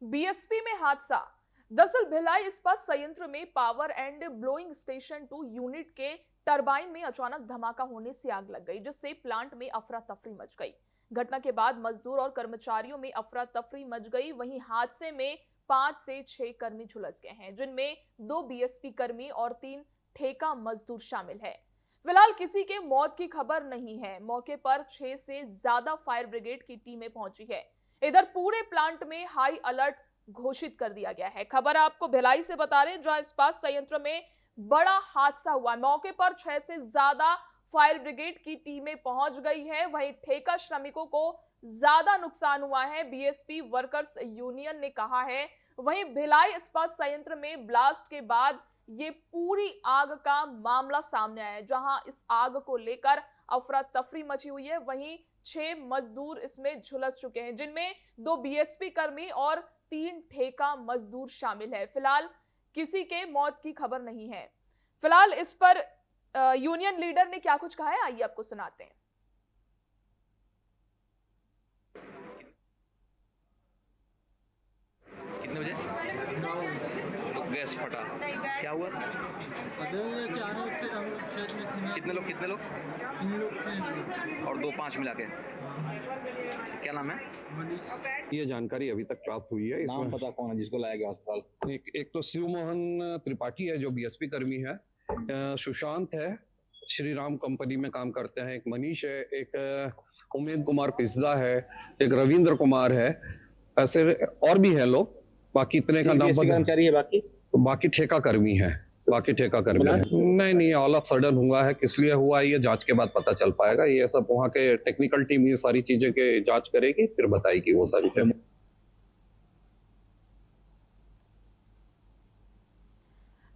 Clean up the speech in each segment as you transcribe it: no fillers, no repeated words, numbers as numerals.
BSP में हादसा। दरअसल भिलाई इस्पात संयंत्र में power and blowing station 2 unit के टरबाइन में अचानक धमाका होने से आग लग गई, जिससे प्लांट में अफरा तफरी मच गई। घटना के बाद मजदूर और कर्मचारियों में अफरा तफरी मच गई। वहीं हादसे में 5 से 6 कर्मी झुलस गए हैं, जिनमें 2 बीएसपी कर्मी और 3 ठेका मजदूर शामिल है। फिलहाल किसी के मौत की खबर नहीं है। मौके पर 6 से ज्यादा फायर ब्रिगेड की टीमें पहुंची है। इधर पूरे प्लांट में हाई अलर्ट घोषित कर दिया गया है। खबर आपको भिलाई से बता रहे हैं, जहां इस्पात संयंत्र में बड़ा हादसा हुआ। मौके पर 6 से ज्यादा फायर ब्रिगेड की टीमें पहुंच गई है। वहीं ठेका श्रमिकों को ज्यादा नुकसान हुआ है, बीएसपी वर्कर्स यूनियन ने कहा है। वहीं भिलाई इस्पात संयंत्र में ब्लास्ट के बाद ये पूरी आग का मामला सामने आया है, जहां इस आग को लेकर अफरा तफरी मची हुई है। वहीं 6 मजदूर इसमें झुलस चुके हैं, जिनमें 2 बीएसपी कर्मी और 3 ठेका मजदूर शामिल है। फिलहाल किसी के मौत की खबर नहीं है। फिलहाल इस पर यूनियन लीडर ने क्या कुछ कहा है, आइए आपको सुनाते हैं। कितने बजे तो गैस फटा, क्या हुआ? कितने लोग 3 लोग थे और 2-5 मिला के? क्या नाम है? मनीष। ये जानकारी अभी तक प्राप्त हुई है। नाम पता कौन है जिसको लाया गया अस्पताल? एक तो शिव मोहन त्रिपाठी है जो बीएसपी कर्मी है, सुशांत है, श्री राम कंपनी में काम करते हैं, एक मनीष है, एक उमेद कुमार पिस्दा है, एक रविंद्र कुमार है, ऐसे और भी हैं लोग। बाकी इतने का नाम कर्मचारी है, बाकी ठेका कर्मी है। नहीं, ऑल ऑफ सडन हुआ है। किस लिए हुआ ये जांच के बाद पता चल पाएगा। ये सब वहाँ के टेक्निकल टीम ये सारी चीजें के जांच करेगी, फिर बताएगी वो सारी चीजें।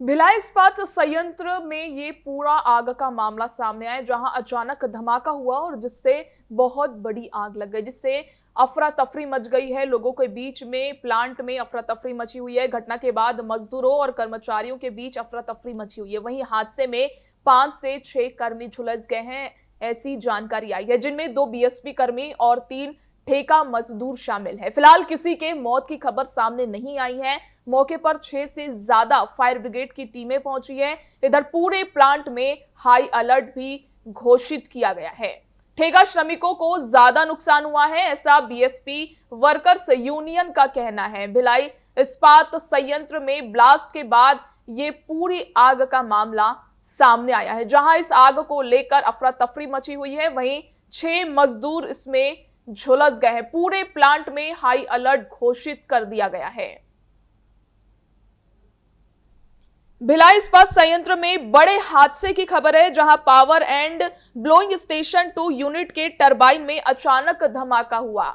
भिलाई इस्पात संयंत्र में ये पूरा आग का मामला सामने आया, जहां अचानक धमाका हुआ और जिससे बहुत बड़ी आग लग गई, जिससे अफरा तफरी मच गई है। लोगों के बीच में प्लांट में अफरा तफरी मची हुई है। घटना के बाद मजदूरों और कर्मचारियों के बीच अफरा तफरी मची हुई है। वहीं हादसे में 5 से 6 कर्मी झुलस गए हैं, ऐसी जानकारी आई है, जिनमें 2 बीएसपी कर्मी और 3 ठेका मजदूर शामिल है। फिलहाल किसी के मौत की खबर सामने नहीं आई है। मौके पर 6 से ज्यादा फायर ब्रिगेड की टीमें पहुंची है। इधर पूरे प्लांट में हाई अलर्ट भी घोषित किया गया है। ठेका श्रमिकों को ज्यादा नुकसान हुआ है, ऐसा बीएसपी वर्कर्स यूनियन का कहना है। भिलाई इस्पात संयंत्र में ब्लास्ट के बाद ये पूरी आग का मामला सामने आया है, जहां इस आग को लेकर अफरा तफरी मची हुई है। वहीं 6 मजदूर इसमें झुलस गए हैं। पूरे प्लांट में हाई अलर्ट घोषित कर दिया गया है। भिलाई इस्पात संयंत्र में बड़े हादसे की खबर है, जहां power and blowing station 2 unit के टरबाइन में अचानक धमाका हुआ।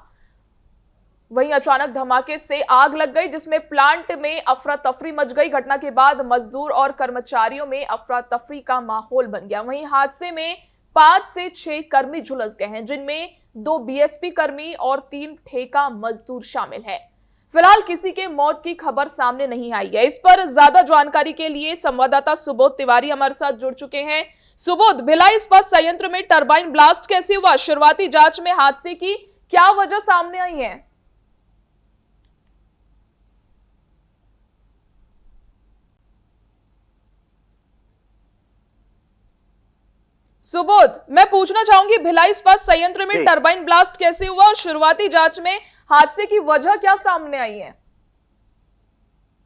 वहीं अचानक धमाके से आग लग गई, जिसमें प्लांट में अफरा तफरी मच गई। घटना के बाद मजदूर और कर्मचारियों में अफरा तफरी का माहौल बन गया। वहीं हादसे में 5 से 6 कर्मी झुलस गए हैं, जिनमें 2 बीएसपी कर्मी और 3 ठेका मजदूर शामिल है। फिलहाल किसी के मौत की खबर सामने नहीं आई है। इस पर ज्यादा जानकारी के लिए संवाददाता सुबोध तिवारी हमारे साथ जुड़ चुके हैं। सुबोध, भिलाई इस्पात संयंत्र में टरबाइन ब्लास्ट कैसे हुआ? शुरुआती जांच में हादसे की क्या वजह सामने आई है? सुबोध, मैं पूछना चाहूंगी भिलाई इस्पात संयंत्र में टरबाइन ब्लास्ट कैसे हुआ और शुरुआती जांच में हादसे की वजह क्या सामने आई है?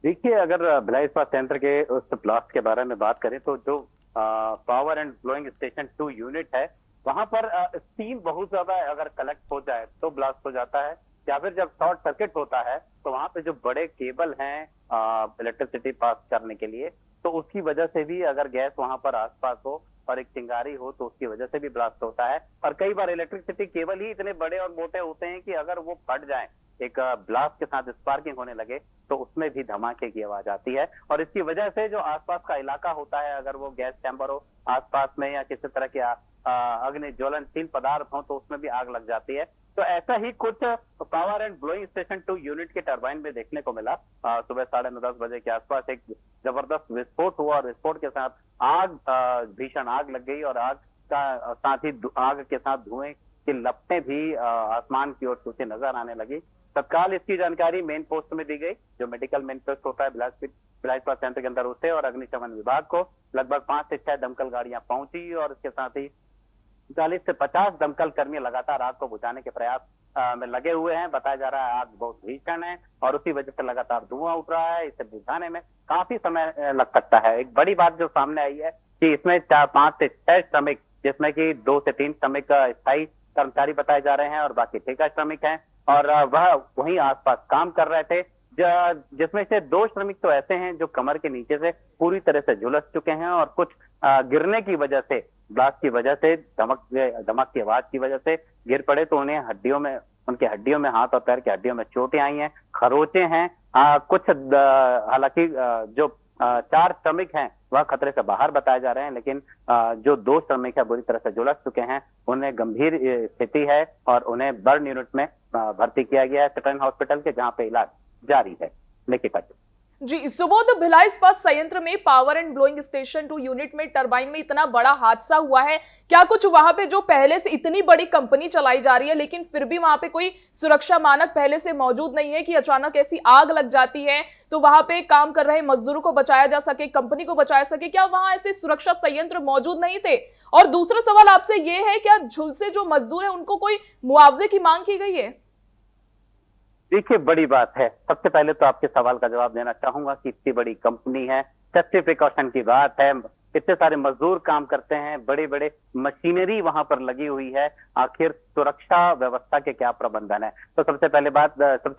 देखिए, अगर भिलाई इस्पात संयंत्र के उस ब्लास्ट के बारे में बात करें तो जो power and blowing station 2 unit है, वहां पर स्टीम बहुत ज्यादा अगर कलेक्ट हो जाए तो ब्लास्ट हो जाता है, या फिर जब शॉर्ट सर्किट होता है तो वहां पे जो बड़े केबल हैं इलेक्ट्रिसिटी पास करने के लिए, तो उसकी वजह से भी अगर गैस वहां पर आसपास हो और एक चिंगारी हो तो उसकी वजह से भी ब्लास्ट होता है। और कई बार इलेक्ट्रिसिटी केबल ही इतने बड़े और मोटे होते हैं कि अगर वो फट जाए, एक ब्लास्ट के साथ स्पार्किंग होने लगे, तो उसमें भी धमाके की आवाज आती है। और इसकी वजह से जो आसपास का इलाका होता है, अगर वो गैस चैम्बर हो आसपास में या किसी तरह के अग्नि ज्वलनशील पदार्थ हो तो उसमें भी आग लग जाती है। तो ऐसा ही कुछ power and blowing station 2 unit के टरबाइन में देखने को मिला। सुबह 9:30-10 बजे के आसपास एक जबरदस्त विस्फोट हुआ और विस्फोट के साथ भीषण आग लग गई और आग का साथ ही आग के साथ धुएं की लपटें भी आसमान की ओर छूती नजर आने लगी। तत्काल इसकी जानकारी मेन पोस्ट में दी गई, जो मेडिकल मेन पोस्ट होता है भिलाई इस्पात संयंत्र के अंदर, उसे और अग्निशमन विभाग को। लगभग 5 से 6 दमकल गाड़ियां पहुंची और इसके साथ ही 40 से 50 दमकल कर्मी लगातार आग को बुझाने के प्रयास में लगे हुए हैं। बताया जा रहा है आग बहुत भीषण है और उसी वजह से लगातार धुआं उठ रहा है। इसे बुझाने में काफी समय लग सकता है। एक बड़ी बात जो सामने आई है कि इसमें 5 से 6 श्रमिक, जिसमें कि 2 से 3 श्रमिक स्थायी कर्मचारी बताए जा रहे हैं और बाकी ठेका श्रमिक हैं, और वह वहीं आसपास काम कर रहे थे, जिसमें से 2 श्रमिक तो ऐसे हैं जो कमर के नीचे से पूरी तरह से झुलस चुके हैं और कुछ गिरने की वजह से, ब्लास्ट की वजह से, धमक की आवाज की वजह से गिर पड़े, तो उन्हें उनके हड्डियों में, हाथ और पैर की हड्डियों में चोटें आई हैं, खरोचे हैं। कुछ हालांकि जो 4 श्रमिक हैं वह खतरे से बाहर बताए जा रहे हैं, लेकिन जो 2 श्रमिक है बुरी तरह से झुलस चुके हैं, उन्हें गंभीर स्थिति है और उन्हें बर्न यूनिट में भर्ती किया गया है सिटन हॉस्पिटल के, जहां पे इलाज जारी है। निकिता जी, सुबोध, भिलाई इस्पात संयंत्र में power and blowing station 2 unit में टरबाइन में इतना बड़ा हादसा हुआ है, क्या कुछ वहां पे जो पहले से इतनी बड़ी कंपनी चलाई जा रही है लेकिन फिर भी वहां पे कोई सुरक्षा मानक पहले से मौजूद नहीं है कि अचानक ऐसी आग लग जाती है तो वहां पे काम कर रहे मजदूरों को बचाया जा सके, कंपनी को बचाया सके? क्या वहां ऐसे सुरक्षा संयंत्र मौजूद नहीं थे? और दूसरा सवाल आपसे ये है, क्या झुलसे जो मजदूर है उनको कोई मुआवजे की मांग की गई है? देखिए, बड़ी बात है। सबसे पहले तो आपके सवाल का जवाब देना चाहूंगा कि इतनी बड़ी कंपनी है, सेफ्टी प्रिकॉशन की बात है, इतने सारे मजदूर काम करते हैं, बड़े बड़े मशीनरी वहां पर लगी हुई है, आखिर सुरक्षा व्यवस्था के क्या प्रबंधन है? तो सबसे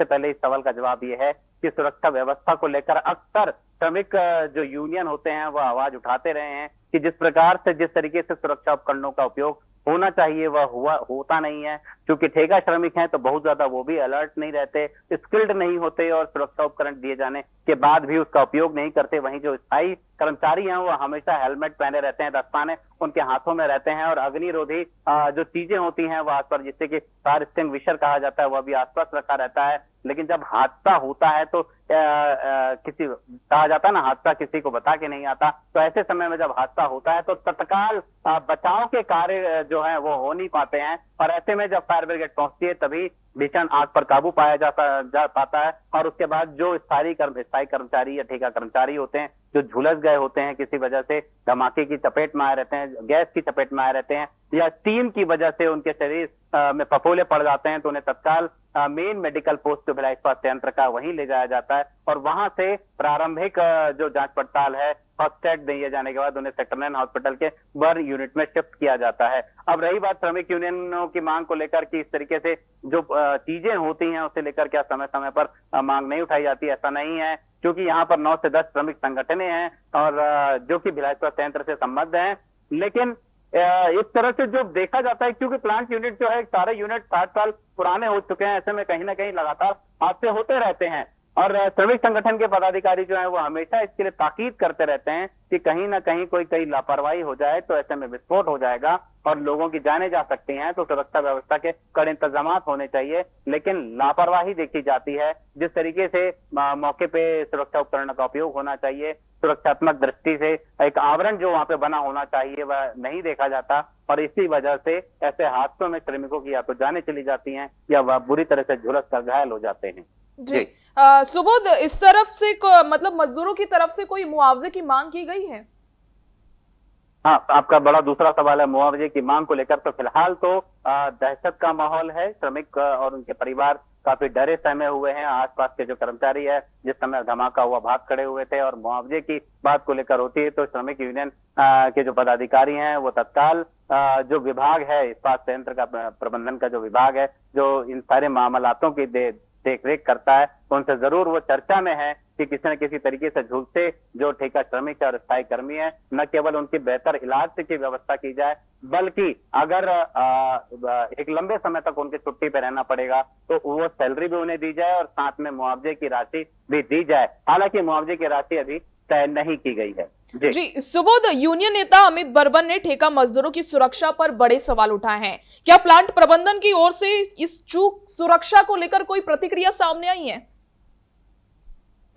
पहले इस सवाल का जवाब ये है कि सुरक्षा व्यवस्था को लेकर अक्सर श्रमिक जो यूनियन होते हैं वह आवाज उठाते रहे हैं कि जिस प्रकार से, जिस तरीके से सुरक्षा उपकरणों का उपयोग होना चाहिए वह होता नहीं है। क्योंकि ठेका श्रमिक हैं तो बहुत ज्यादा वो भी अलर्ट नहीं रहते, स्किल्ड नहीं होते और सुरक्षा उपकरण दिए जाने के बाद भी उसका उपयोग नहीं करते। वहीं जो स्थायी कर्मचारी हैं वो हमेशा हेलमेट पहने रहते हैं, दस्ताने उनके हाथों में रहते हैं और अग्निरोधी जो चीजें होती हैं वह आसपास, जिससे कि फायर एक्सटिंग्विशर कहा जाता है, वह भी आसपास रखा रहता है। लेकिन जब हादसा होता है तो किसी कहा जाता है ना, हादसा किसी को बता के नहीं आता, तो ऐसे समय में जब हादसा होता है तो तत्काल बचाव के कार्य जो है वो हो नहीं पाते हैं और ऐसे में जब फायर ब्रिगेड पहुंचती है तभी भीषण आग पर काबू पाया जा पाता है। और उसके बाद जो स्थायी कर्मचारी या ठेका कर्मचारी होते हैं जो झुलस गए होते हैं, किसी वजह से धमाके की चपेट में आए रहते हैं, गैस की चपेट में आए रहते हैं या स्टीम की वजह से उनके शरीर में फफोले पड़ जाते हैं, तो उन्हें तत्काल मेन मेडिकल पोस्ट जो भिलाई इस्पात संयंत्र का वहीं ले जाया जाता है और वहां से प्रारंभिक जो जांच पड़ताल है, फर्स्ट एड दिए जाने के बाद उन्हें सेक्टर 9 हॉस्पिटल के बर्न यूनिट में शिफ्ट किया जाता है। अब रही बात श्रमिक यूनियनों की मांग को लेकर कि इस तरीके से जो चीजें होती हैं उसे लेकर क्या समय समय पर मांग नहीं उठाई जाती, ऐसा नहीं है, क्योंकि यहाँ पर 9 से 10 श्रमिक संगठनें हैं और जो कि भिलाई इस्पात संयंत्र से संबद्ध हैं। लेकिन एक तरह से जो देखा जाता है, क्योंकि प्लांट यूनिट जो है, सारे यूनिट 60 साल पुराने हो चुके हैं, ऐसे में कहीं ना कहीं लगातार हादसे होते रहते हैं और श्रमिक संगठन के पदाधिकारी जो है वो हमेशा इसके लिए ताकीद करते रहते हैं कि कहीं ना कहीं कोई लापरवाही हो जाए तो ऐसे में विस्फोट हो जाएगा और लोगों की जानें जा सकती हैं, तो सुरक्षा व्यवस्था के कड़े इंतजाम होने चाहिए। लेकिन लापरवाही देखी जाती है, जिस तरीके से मौके पे सुरक्षा उपकरणों का उपयोग होना चाहिए, सुरक्षात्मक दृष्टि से एक आवरण जो वहां पे बना होना चाहिए वह नहीं देखा जाता और इसी वजह से ऐसे हादसों में श्रमिकों की या तो जानें चली जाती हैं या वह बुरी तरह से झुलस कर घायल हो जाते हैं। जी, सुबोध, इस तरफ से मतलब मजदूरों की तरफ से कोई मुआवजे की मांग की गई है? हाँ, आपका बड़ा दूसरा सवाल है मुआवजे की मांग को लेकर। तो फिलहाल तो दहशत का माहौल है, श्रमिक और उनके परिवार काफी डरे सहमे हुए हैं। आसपास के जो कर्मचारी है जिस समय धमाका हुआ भाग खड़े हुए थे और मुआवजे की बात को लेकर होती है तो श्रमिक यूनियन के जो पदाधिकारी हैं वो तत्काल जो विभाग है, इस्पात संयंत्र का प्रबंधन का जो विभाग है जो इन सारे मामलातों की देख रेख करता है, तो उनसे जरूर वो चर्चा में है कि किसी न किसी तरीके से झुलसे जो ठेका श्रमिक और स्थायी कर्मी है, न केवल उनकी बेहतर इलाज की व्यवस्था की जाए, बल्कि अगर एक लंबे समय तक उनके छुट्टी पे रहना पड़ेगा तो वो सैलरी भी उन्हें दी जाए और साथ में मुआवजे की राशि भी दी जाए। हालांकि मुआवजे की राशि अभी तय नहीं की गई है। जी, सुबोध, यूनियन नेता अमित बर्मन ने ठेका मजदूरों की सुरक्षा पर बड़े सवाल उठाए हैं। क्या प्लांट प्रबंधन की ओर से इस चूक सुरक्षा को लेकर कोई प्रतिक्रिया सामने आई है?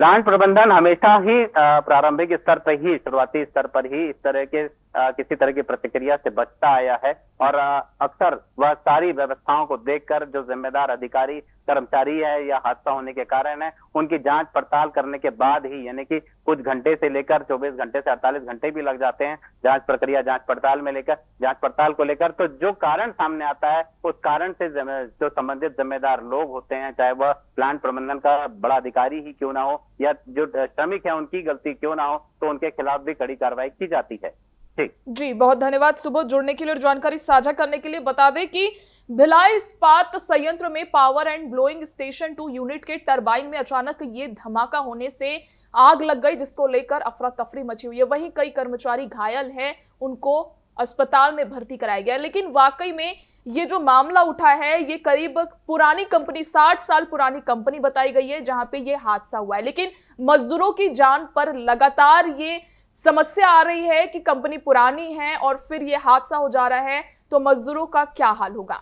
प्लांट प्रबंधन हमेशा ही प्रारंभिक स्तर पर ही, शुरुआती स्तर पर ही इस तरह के किसी तरह की प्रतिक्रिया से बचता आया है और अक्सर वह सारी व्यवस्थाओं को देखकर जो जिम्मेदार अधिकारी कर्मचारी है या हादसा होने के कारण है उनकी जांच पड़ताल करने के बाद ही, यानी कि कुछ घंटे से लेकर 24 घंटे से 48 घंटे भी लग जाते हैं जांच प्रक्रिया जांच पड़ताल को लेकर, तो जो कारण सामने आता है उस कारण से जो संबंधित जिम्मेदार लोग होते हैं, चाहे वह प्लांट प्रबंधन का बड़ा अधिकारी ही क्यों ना हो या जो श्रमिक है उनकी गलती क्यों ना हो, तो उनके खिलाफ भी कड़ी कार्रवाई की जाती है। जी, बहुत धन्यवाद सुबोध, जुड़ने के लिए और जानकारी साझा करने के लिए। बता दें कि भिलाई इस्पात संयंत्र में power and blowing station 2 unit के टरबाइन में अचानक ये धमाका होने से आग लग गई, जिसको लेकर अफरा तफरी मची हुई है। वहीं कई कर्मचारी घायल हैं, उनको अस्पताल में भर्ती कराया गया। लेकिन वाकई में ये जो मामला उठा है ये करीब पुरानी कंपनी, 60 साल पुरानी कंपनी बताई गई है जहां पे ये हादसा हुआ है। लेकिन मजदूरों की जान पर लगातार ये समस्या आ रही है कि कंपनी पुरानी है और फिर ये हादसा हो जा रहा है, तो मजदूरों का क्या हाल होगा।